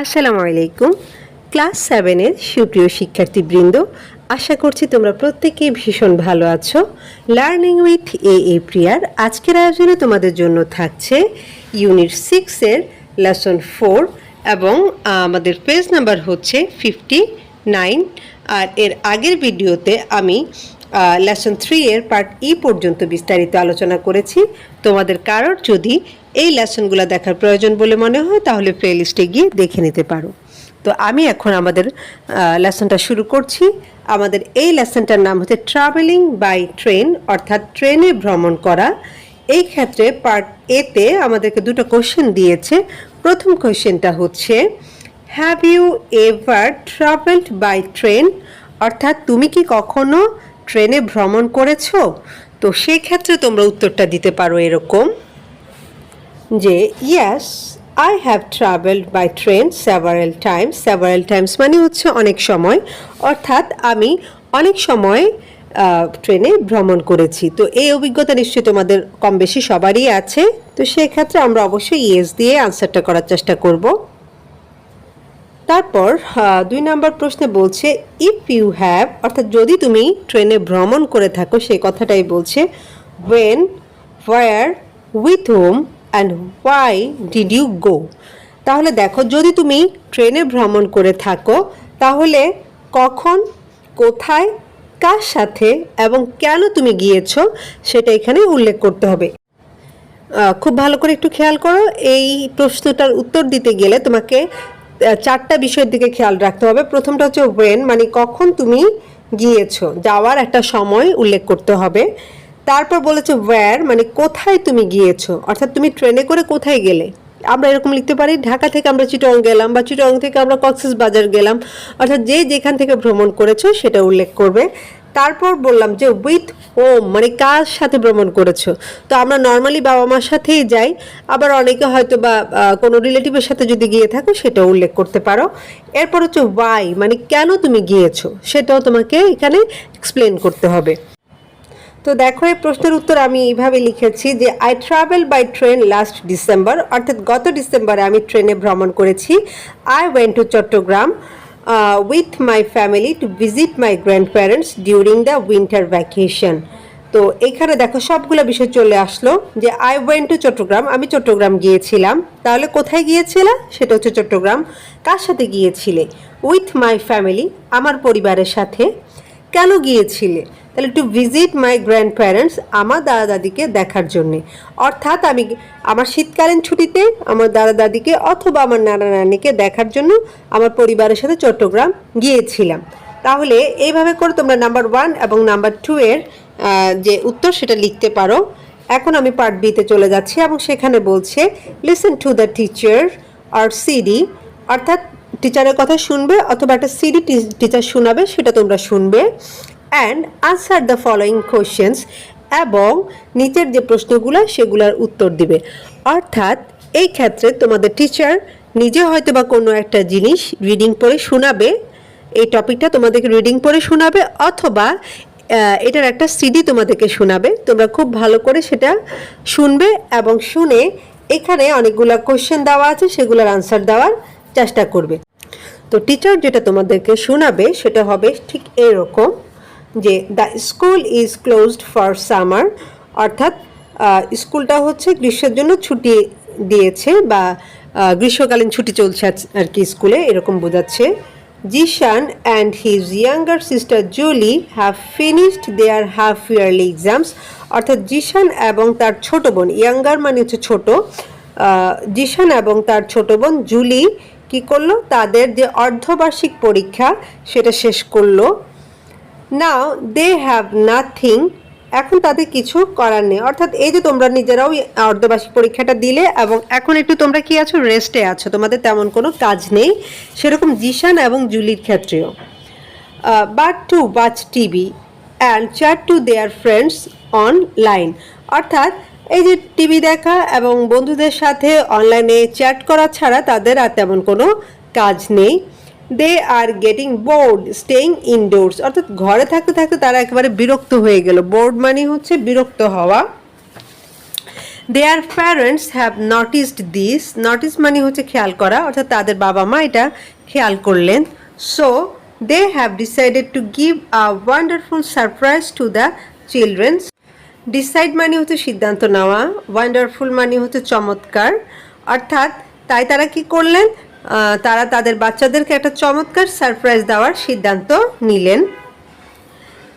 আসসালামু আলাইকুম। ক্লাস 7 এর সুপ্রিয় শিক্ষার্থীবৃন্দ, আশা করছি তোমরা প্রত্যেকেই ভীষণ ভালো আছো। লার্নিং উইথ এ প্রিয়ার আজকের আয়োজনে তোমাদের জন্য থাকছে ইউনিট 6 এর লেসন 4 এবং আমাদের পেজ নাম্বার হচ্ছে 59। আর এর আগের ভিডিওতে আমি লেসন 3 এর পার্ট ই পর্যন্ত বিস্তারিত আলোচনা করেছি। তোমাদের কারোর যদি এই লেসনগুলো দেখার প্রয়োজন বলে মনে হয় তাহলে প্লেলিস্টে গিয়ে দেখে নিতে পারো। তো আমি এখন আমাদের লেসনটা শুরু করছি। আমাদের এই লেসনটার নাম হচ্ছে ট্রাভেলিং বাই ট্রেন, অর্থাৎ ট্রেনে ভ্রমণ করা। এই ক্ষেত্রে পার্ট এতে আমাদেরকে দুটো কোশ্চেন দিয়েছে। প্রথম কোশ্চেনটা হচ্ছে, have you ever travelled by train, অর্থাৎ তুমি কি কখনো ট্রেনে ভ্রমণ করেছো? তো সেক্ষেত্রে তোমরা উত্তরটা দিতে পারো এরকম যে yes I have travelled by train several times. Several times মানে হচ্ছে অনেক সময়, অর্থাৎ আমি অনেক সময় ট্রেনে ভ্রমণ করেছি। তো এই অভিজ্ঞতা নিশ্চয়ই তোমাদের কম বেশি সবারই আছে। তো সেক্ষেত্রে আমরা অবশ্যই ইয়েস দিয়ে আনসারটা করার চেষ্টা করব। তারপর 2 নম্বর প্রশ্নে বলছে ইফ ইউ হ্যাভ, অর্থাৎ যদি তুমি ট্রেনে ভ্রমণ করে থাকো সেই কথাটাই বলছে। When, where, with whom and why did you go. তাহলে দেখো, যদি তুমি ট্রেনে ভ্রমণ করে থাকো তাহলে কখন, কোথায়, কার সাথে এবং কেন তুমি গিয়েছো সেটা এখানে উল্লেখ করতে হবে। খুব ভালো করে একটু খেয়াল করো, এই প্রশ্নটার উত্তর দিতে গেলে তোমাকে 4টা বিষয়ের দিকে খেয়াল রাখতে হবে। প্রথমটা হচ্ছে ওয়েন, মানে কখন তুমি গিয়েছো, যাওয়ার একটা সময় উল্লেখ করতে হবে। তারপর বলেছে ওয়্যার, মানে কোথায় তুমি গিয়েছো, অর্থাৎ তুমি ট্রেনে করে কোথায় গেলে। আমরা এরকম লিখতে পারি ঢাকা থেকে আমরা চিটাগং গেলাম বা চিটাগং থেকে আমরা কক্সবাজার গেলাম, অর্থাৎ যে যেখান থেকে ভ্রমণ করেছো সেটা উল্লেখ করবে। তারপর বললাম যে উইথ হোম, মানে কার সাথে ভ্রমণ করেছো। তো আমরা নর্মালি বাবা মার সাথেই যাই, আবার অনেকে হয়তো বা কোনো রিলেটিভের সাথে যদি গিয়ে থাকো সেটা উল্লেখ করতে পারো। এরপর হচ্ছে ওয়াই, মানে কেন তুমি গিয়েছো সেটাও তোমাকে এখানে এক্সপ্লেন করতে হবে। তো দেখো, এই প্রশ্নের উত্তর আমি এইভাবে লিখেছি যে I travel by train last December, অর্থাৎ গত ডিসেম্বরে আমি ট্রেনে ভ্রমণ করেছি। I went to Chittagong with my family to visit my grandparents during the winter vacation. তো এখানে দেখো সবগুলো বিষয় চলে আসলো যে আই ওয়েন্ট টু চট্টগ্রাম, আমি চট্টগ্রাম গিয়েছিলাম। তাহলে কোথায় গিয়েছিলাম সেটা হচ্ছে চট্টগ্রাম। কার সাথে গিয়েছিলে? উইথ মাই ফ্যামিলি, আমার পরিবারের সাথে। কেন গিয়েছিলে? তাহলে two visit my grand parents, আমার দাদা দাদিকে দেখার জন্যে। অর্থাৎ আমি আমার শীতকালীন ছুটিতে আমার দাদা দাদিকে অথবা আমার নানা নানিকে দেখার জন্য আমার পরিবারের সাথে চট্টগ্রাম গিয়েছিলাম। তাহলে এইভাবে করে তোমরা নাম্বার 1 এবং নাম্বার 2 এর যে উত্তর সেটা লিখতে পারো। এখন আমি পার্ট বিতে চলে যাচ্ছি এবং সেখানে বলছে লিসেন টু দ্য টিচার আর সিডি, অর্থাৎ টিচারের কথা শুনবে অথবা একটা সিডি টিচার শোনাবে, সেটা তোমরা শুনবে। And answer the following questions, এবং নিচের যে প্রশ্নগুলো সেগুলোর উত্তর দিবে। অর্থাৎ এই ক্ষেত্রে তোমাদের টিচার নিজে হয়তো বা কোনো একটা জিনিস রিডিং পড়ে শোনাবে, এই টপিকটা তোমাদেরকে রিডিং পড়ে শোনাবে, অথবা এটার একটা সিডি তোমাদেরকে শোনাবে। তোমরা খুব ভালো করে সেটা শুনবে এবং শুনে এখানে অনেকগুলো কোয়েশ্চেন দেওয়া আছে, সেগুলোর আনসার দেওয়ার চেষ্টা করবে। তো টিচার যেটা তোমাদেরকে শোনাবে সেটা হবে ঠিক এরকম যে the school is closed for summer, অর্থাৎ স্কুলটা হচ্ছে গ্রীষ্মের জন্য ছুটি দিয়েছে বা গ্রীষ্মকালীন ছুটি চলছে আর কি স্কুলে, এরকম বোঝাচ্ছে। Zishan and his younger sister Julie have finished their half yearly exams, অর্থাৎ জিশান এবং তার ছোট বোন, ইয়াঙ্গার মানে হচ্ছে ছোট, জিশান এবং তার ছোট বোন জুলি কি করলো, তাদের যে অর্ধবার্ষিক পরীক্ষা সেটা শেষ করলো। নাও দে হ্যাভ নাথিং, এখন তাদের কিছু করার নেই। অর্থাৎ এই যে তোমরা নিজেরাও অর্ধবার্ষিক পরীক্ষাটা দিলে এবং এখন একটু তোমরা কি আছো, রেস্টে আছো, তোমাদের তেমন কোনো কাজ নেই, সেরকম জিশান এবং জুলির ক্ষেত্রেও। But to watch TV and chat two their friends online, অর্থাৎ এই যে টিভি দেখা এবং বন্ধুদের সাথে অনলাইনে চ্যাট করা ছাড়া তাদের আর তেমন কোনো কাজ নেই। They are getting bored staying indoors, অর্থাৎ ঘরে থাকতে থাকতে তারা একেবারে বিরক্ত হয়ে গেল। বোর্ড মানে হচ্ছে বিরক্ত হওয়া। Their parents have noticed this, notice মানে হচ্ছে খেয়াল করা, অর্থাৎ তাদের বাবা মা এটা খেয়াল করলেন। So they have decided to give a wonderful surprise to the childrens. Decide মানে হচ্ছে সিদ্ধান্ত নেওয়া, ওয়ান্ডারফুল মানে হচ্ছে চমৎকার, অর্থাৎ তাই তারা কি করলেন, তারা তাদের বাচ্চাদেরকে একটা চমৎকার সারপ্রাইজ দেওয়ার সিদ্ধান্ত নিলেন।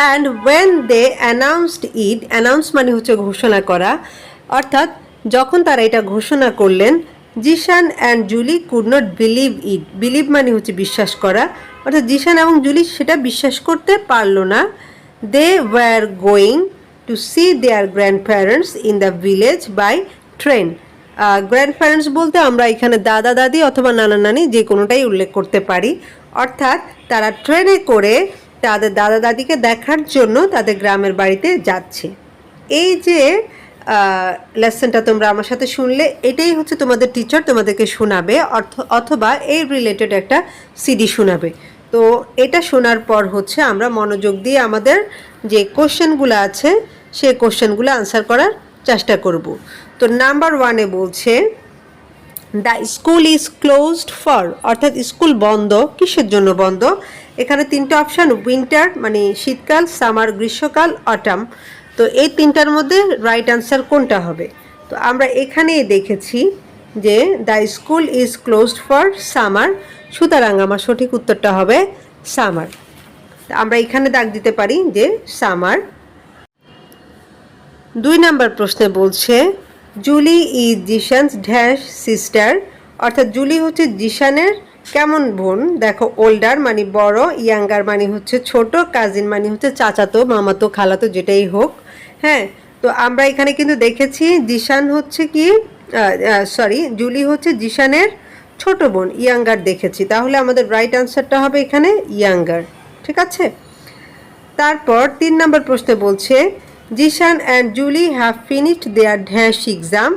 And when they announced it, announce মানে হচ্ছে ঘোষণা করা, অর্থাৎ যখন তারা এটা ঘোষণা করলেন, Zishan and Julie could not believe it, believe মানে হচ্ছে বিশ্বাস করা, অর্থাৎ জিশান এবং জুলি সেটা বিশ্বাস করতে পারলো না। They were going to see their grandparents in the village by train. Grandparents বলতে আমরা এখানে দাদা দাদি অথবা নানা নানি যে কোনোটাই উল্লেখ করতে পারি, অর্থাৎ তারা ট্রেনে করে তাদের দাদা দাদিকে দেখার জন্য তাদের গ্রামের বাড়িতে যাচ্ছে। এই যে লেসনটা তোমরা আমার সাথে শুনলে, এটাই হচ্ছে তোমাদের টিচার তোমাদেরকে শোনাবে, অথবা এই রিলেটেড একটা সিডি শোনাবে। তো এটা শোনার পর হচ্ছে আমরা মনোযোগ দিয়ে আমাদের যে কোশ্চেনগুলো আছে সেই কোশ্চেনগুলো আনসার করার চেষ্টা করব। তো নাম্বার 1-এ বলছে the school is closed for, অর্থাৎ স্কুল বন্ধ, কিসের জন্য বন্ধ? এখানে 3টে অপশান, উইন্টার মানে শীতকাল, সামার গ্রীষ্মকাল, অটাম। তো এই 3টার মধ্যে রাইট আনসার কোনটা হবে? তো আমরা এখানেই দেখেছি যে the school is closed for summer, সুতরাং আমার সঠিক উত্তরটা হবে সামার। আমরা এখানে দাগ দিতে পারি যে সামার। 2 নম্বর প্রশ্নে বলছে Julie is Zishan's dash sister, অর্থাৎ জুলি হচ্ছে জিশানের কেমন বোন? দেখো, ওল্ডার মানে বড়, ইয়াঙ্গার মানে হচ্ছে ছোট, কাজিন মানে হচ্ছে চাচাতো, মামাতো, খালাতো যেটাই হোক। হ্যাঁ, তো আমরা এখানে কিন্তু দেখেছি জিশান হচ্ছে কি, জুলি হচ্ছে জিশানের ছোট বোন, ইয়াঙ্গার দেখেছি, তাহলে আমাদের রাইট আনসারটা হবে এখানে ইয়াঙ্গার। ঠিক আছে। তারপর 3 নম্বর প্রশ্নে বলছে Zishan and Julie have finished their dash exam,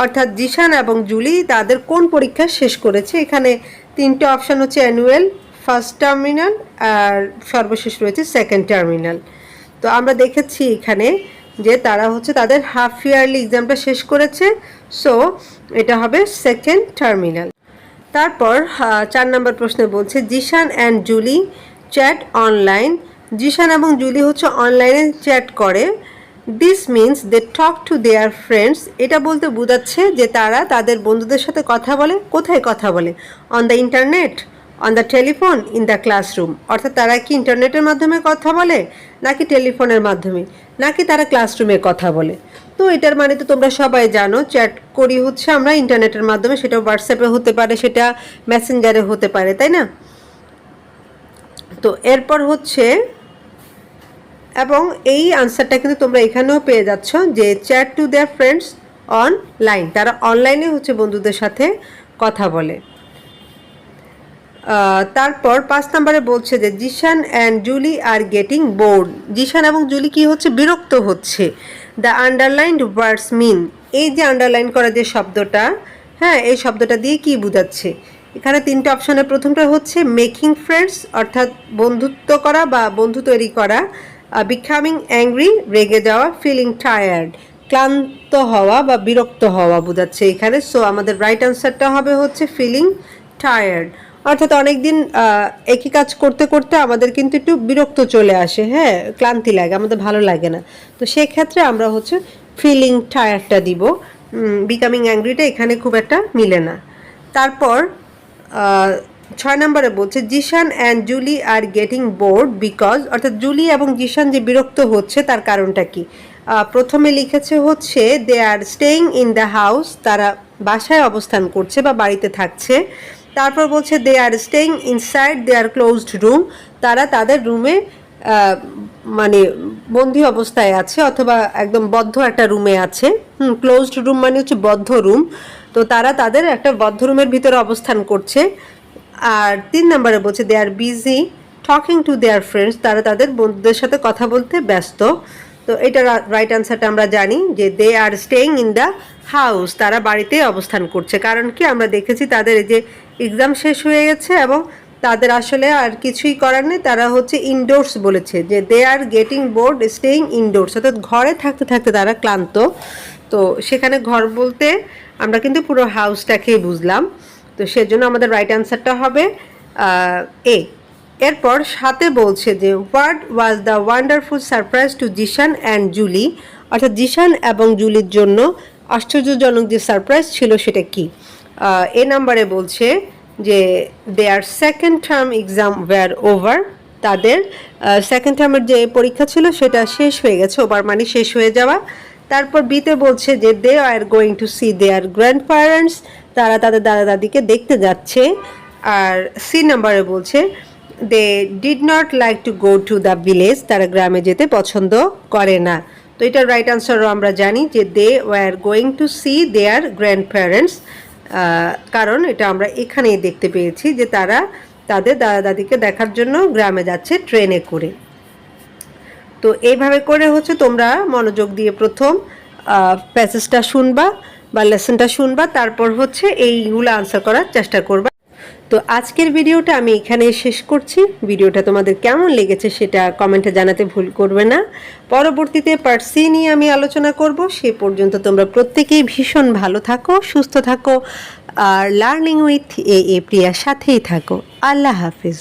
অর্থাৎ জিশান এবং জুলি তাদের কোন পরীক্ষা শেষ করেছে? এখানে 3টে অপশান হচ্ছে অ্যানুয়াল, ফার্স্ট টার্মিনাল আর সর্বশেষ রয়েছে সেকেন্ড টার্মিনাল। তো আমরা দেখেছি এখানে যে তারা হচ্ছে তাদের হাফ ইয়ারলি এক্সামটা শেষ করেছে, সো এটা হবে সেকেন্ড টার্মিনাল। তারপর 4 নম্বর প্রশ্নে বলছে Zishan and Julie chat online, Zishan এবং জুলি হচ্ছে অনলাইনে চ্যাট করে। This means they talk to their friends, এটা বলতে বোঝাচ্ছে যে তারা তাদের বন্ধুদের সাথে কথা বলে। কোথায় কথা বলে? On the internet, on the telephone, in the classroom, অর্থাৎ তারা কি ইন্টারনেটের মাধ্যমে কথা বলে, নাকি টেলিফোনের মাধ্যমে, নাকি তারা ক্লাসরুমে কথা বলে? তো এটার মানে তো তোমরা সবাই জানো, চ্যাট করি হচ্ছে আমরা ইন্টারনেটের মাধ্যমে, সেটা হোয়াটসঅ্যাপে হতে পারে, সেটা মেসেঞ্জারে হতে পারে, তাই না? তো এরপর হচ্ছে, এবং এই আনসারটা কিন্তু তোমরা এখানেও পেয়ে যাচ্ছ যে chat two their friends online, তারা অনলাইনে হচ্ছে বন্ধুদের সাথে কথা বলে। তারপর 5 নম্বরে বলছে যে Zishan and Julie are getting bored, Zishan এবং জুলি কি হচ্ছে? বিরক্ত হচ্ছে। দ্য আন্ডারলাইন্ড ওয়ার্ডস মিন, এই যে আন্ডারলাইন করা যে শব্দটা, হ্যাঁ, এই শব্দটা দিয়ে কি বোঝাচ্ছে? এখানে 3টে অপশনের প্রথমটা হচ্ছে মেকিং ফ্রেন্ডস, অর্থাৎ বন্ধুত্ব করা বা বন্ধু তৈরি করা, বিকামিং অ্যাংরি রেগে যাওয়া, ফিলিং টায়ার্ড ক্লান্ত হওয়া বা বিরক্ত হওয়া বোঝাচ্ছে এখানে। সো আমাদের রাইট আনসারটা হবে হচ্ছে ফিলিং টায়ার্ড, অর্থাৎ অনেকদিন একই কাজ করতে করতে আমাদের কিন্তু একটু বিরক্ত চলে আসে, হ্যাঁ, ক্লান্তি লাগে, আমাদের ভালো লাগে না। তো সেক্ষেত্রে আমরা হচ্ছে ফিলিং টায়ার্ডটা দিব, বিকামিং অ্যাংরিটা এখানে খুব একটা মিলে না। তারপর 6 নম্বরে বলছে Zishan and Julie are getting bored because, অর্থাৎ জুলি এবং জিশান যে বিরক্ত হচ্ছে তার কারণটা কি? প্রথমে লিখেছে হচ্ছে they are staying in the house, তারা বাসায় অবস্থান করছে বা বাড়িতে থাকছে। তারপর বলছে they are staying inside their closed রুম, তারা তাদের রুমে মানে বন্দি অবস্থায় আছে অথবা একদম বদ্ধ একটা রুমে আছে। ক্লোজড রুম মানে হচ্ছে বদ্ধ রুম, তো তারা তাদের একটা বদ্ধ রুমের ভিতরে অবস্থান করছে। আর 3 নম্বরে বলছে they are busy talking to their friends, তারা তাদের বন্ধুদের সাথে কথা বলতে ব্যস্ত। তো এটা রাইট আনসারটা আমরা জানি যে they are staying in the house, তারা বাড়িতে অবস্থান করছে। কারণ কি, আমরা দেখেছি তাদের এই যে এক্সাম শেষ হয়ে গেছে এবং তাদের আসলে আর কিছুই করার নেই, তারা হচ্ছে ইনডোরস বলেছে যে they are getting bored staying indoors, অর্থাৎ ঘরে থাকতে থাকতে তারা ক্লান্ত। তো সেখানে ঘর বলতে আমরা কিন্তু পুরো হাউসটাকেই বুঝলাম। তো সেজন্য আমাদের রাইট অ্যান্সারটা হবে এ। এরপর সাথে বলছে যে what was the wonderful surprise to Zishan and Julie, অর্থাৎ জিশান এবং জুলির জন্য আশ্চর্যজনক যে সারপ্রাইজ ছিল সেটা কি। এ নাম্বারে বলছে যে their second term exam were over, তাদের সেকেন্ড টার্মের যে পরীক্ষা ছিল সেটা শেষ হয়ে গেছে, ওভার মানে শেষ হয়ে যাওয়া। তারপর বিতে বলছে যে they are going to see their grandparents, তারা তাদের দাদা দাদিকে দেখতে যাচ্ছে। আর সি নাম্বারে বলছে they did not like to go to the village, তারা গ্রামে যেতে পছন্দ করে না। তো এটার রাইট আনসারও আমরা জানি যে they were going to see their grandparents, কারণ এটা আমরা এখানেই দেখতে পেয়েছি যে তারা তাদের দাদা দাদিকে দেখার জন্য গ্রামে যাচ্ছে ট্রেনে করে। তো এইভাবে করে হচ্ছে তোমরা মনোযোগ দিয়ে প্রথম প্যাসেজটা শুনবা বা লেসনটা শুনবা, তারপর হচ্ছে এইগুলো আনসার করার চেষ্টা করবা। তো আজকের ভিডিওটা আমি এখানে শেষ করছি। ভিডিওটা তোমাদের কেমন লেগেছে সেটা কমেন্টে জানাতে ভুল করবে না। পরবর্তীতে পার্ট সি নিয়ে আমি আলোচনা করব। সে পর্যন্ত তোমরা প্রত্যেকেই ভীষণ ভালো থাকো, সুস্থ থাকো আর লার্নিং উইথ এ প্রিয়ার সাথেই থাকো। আল্লাহ হাফিজ।